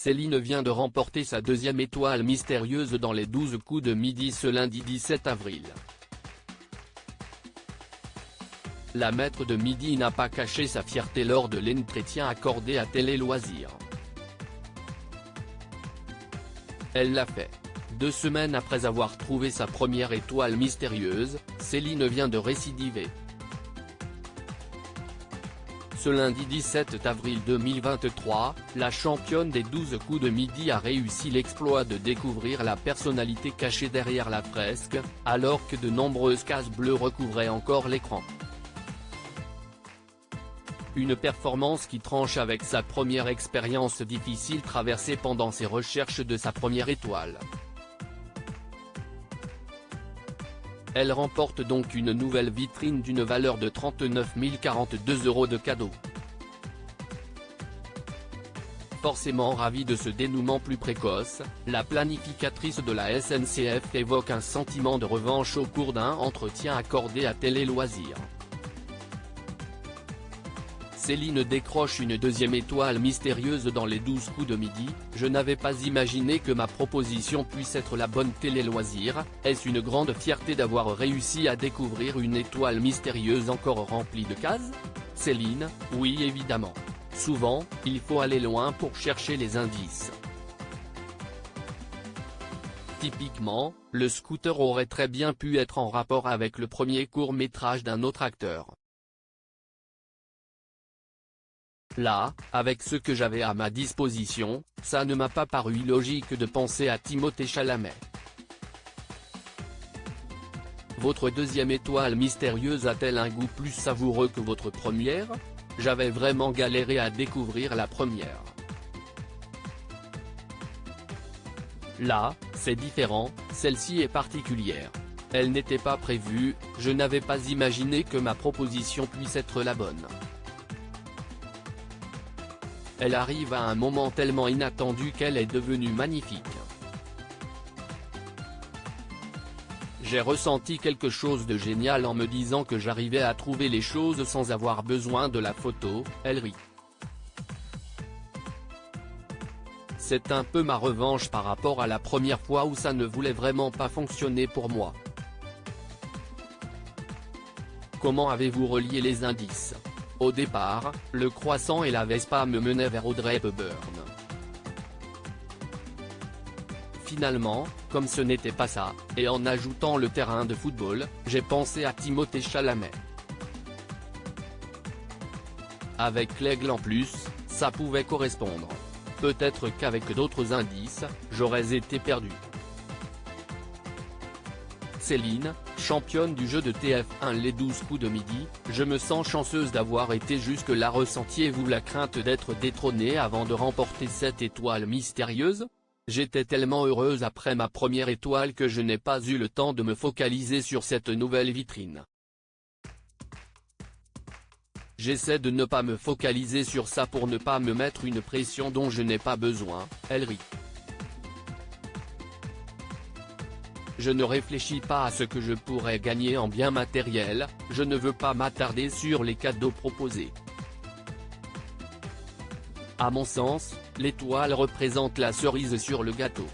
Céline vient de remporter sa deuxième étoile mystérieuse dans les 12 coups de midi ce lundi 17 avril. La maître de midi n'a pas caché sa fierté lors de l'entretien accordé à Télé Loisirs. Elle l'a fait. 2 semaines après avoir trouvé sa première étoile mystérieuse, Céline vient de récidiver. Ce lundi 17 avril 2023, la championne des 12 coups de midi a réussi l'exploit de découvrir la personnalité cachée derrière la fresque, alors que de nombreuses cases bleues recouvraient encore l'écran. Une performance qui tranche avec sa première expérience difficile traversée pendant ses recherches de sa première étoile. Elle remporte donc une nouvelle vitrine d'une valeur de 39 042 € de cadeaux. Forcément ravie de ce dénouement plus précoce, la planificatrice de la SNCF évoque un sentiment de revanche au cours d'un entretien accordé à Télé Loisirs. Céline décroche une deuxième étoile mystérieuse dans les 12 coups de midi. Je n'avais pas imaginé que ma proposition puisse être la bonne. Télé Loisirs, est-ce une grande fierté d'avoir réussi à découvrir une étoile mystérieuse encore remplie de cases? Céline, oui évidemment. Souvent, il faut aller loin pour chercher les indices. Typiquement, le scooter aurait très bien pu être en rapport avec le premier court-métrage d'un autre acteur. Là, avec ce que j'avais à ma disposition, ça ne m'a pas paru illogique de penser à Timothée Chalamet. Votre deuxième étoile mystérieuse a-t-elle un goût plus savoureux que votre première? J'avais vraiment galéré à découvrir la première. Là, c'est différent, celle-ci est particulière. Elle n'était pas prévue, je n'avais pas imaginé que ma proposition puisse être la bonne. Elle arrive à un moment tellement inattendu qu'elle est devenue magnifique. J'ai ressenti quelque chose de génial en me disant que j'arrivais à trouver les choses sans avoir besoin de la photo, elle rit. C'est un peu ma revanche par rapport à la première fois où ça ne voulait vraiment pas fonctionner pour moi. Comment avez-vous relié les indices? Au départ, le croissant et la Vespa me menaient vers Audrey Hepburn. Finalement, comme ce n'était pas ça, et en ajoutant le terrain de football, j'ai pensé à Timothée Chalamet. Avec l'aigle en plus, ça pouvait correspondre. Peut-être qu'avec d'autres indices, j'aurais été perdu. Céline, championne du jeu de TF1 les 12 coups de midi, je me sens chanceuse d'avoir été jusque-là. Ressentiez-vous la crainte d'être détrônée avant de remporter cette étoile mystérieuse? J'étais tellement heureuse après ma première étoile que je n'ai pas eu le temps de me focaliser sur cette nouvelle vitrine. J'essaie de ne pas me focaliser sur ça pour ne pas me mettre une pression dont je n'ai pas besoin, elle rit. Je ne réfléchis pas à ce que je pourrais gagner en biens matériels, je ne veux pas m'attarder sur les cadeaux proposés. À mon sens, l'étoile représente la cerise sur le gâteau.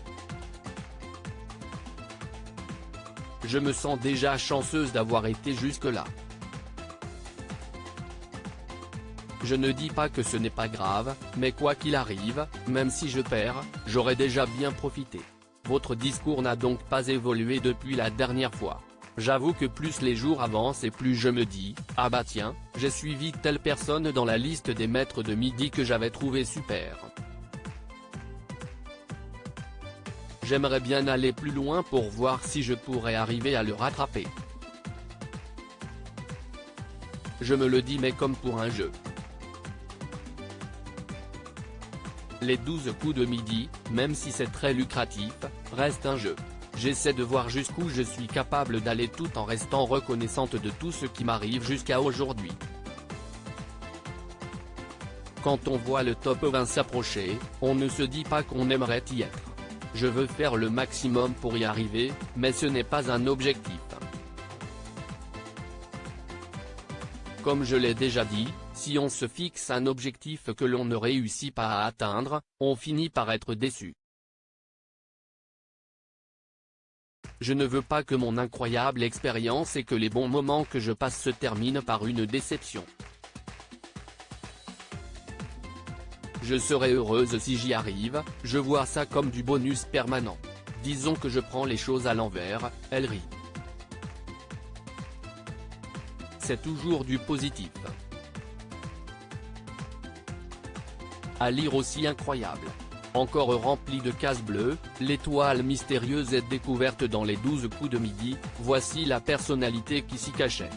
Je me sens déjà chanceuse d'avoir été jusque-là. Je ne dis pas que ce n'est pas grave, mais quoi qu'il arrive, même si je perds, j'aurai déjà bien profité. Votre discours n'a donc pas évolué depuis la dernière fois. J'avoue que plus les jours avancent et plus je me dis, ah bah tiens, j'ai suivi telle personne dans la liste des maîtres de midi que j'avais trouvé super. J'aimerais bien aller plus loin pour voir si je pourrais arriver à le rattraper. Je me le dis mais comme pour un jeu. Les 12 coups de midi, même si c'est très lucratif, reste un jeu. J'essaie de voir jusqu'où je suis capable d'aller tout en restant reconnaissante de tout ce qui m'arrive jusqu'à aujourd'hui. Quand on voit le top 20 s'approcher, on ne se dit pas qu'on aimerait y être. Je veux faire le maximum pour y arriver, mais ce n'est pas un objectif. Comme je l'ai déjà dit, Si on se fixe un objectif que l'on ne réussit pas à atteindre, on finit par être déçu. Je ne veux pas que mon incroyable expérience et que les bons moments que je passe se terminent par une déception. Je serai heureuse si j'y arrive, je vois ça comme du bonus permanent. Disons que je prends les choses à l'envers, elle rit. C'est toujours du positif. À lire aussi incroyable. Encore rempli de cases bleues, l'étoile mystérieuse est découverte dans les 12 coups de midi, voici la personnalité qui s'y cachait.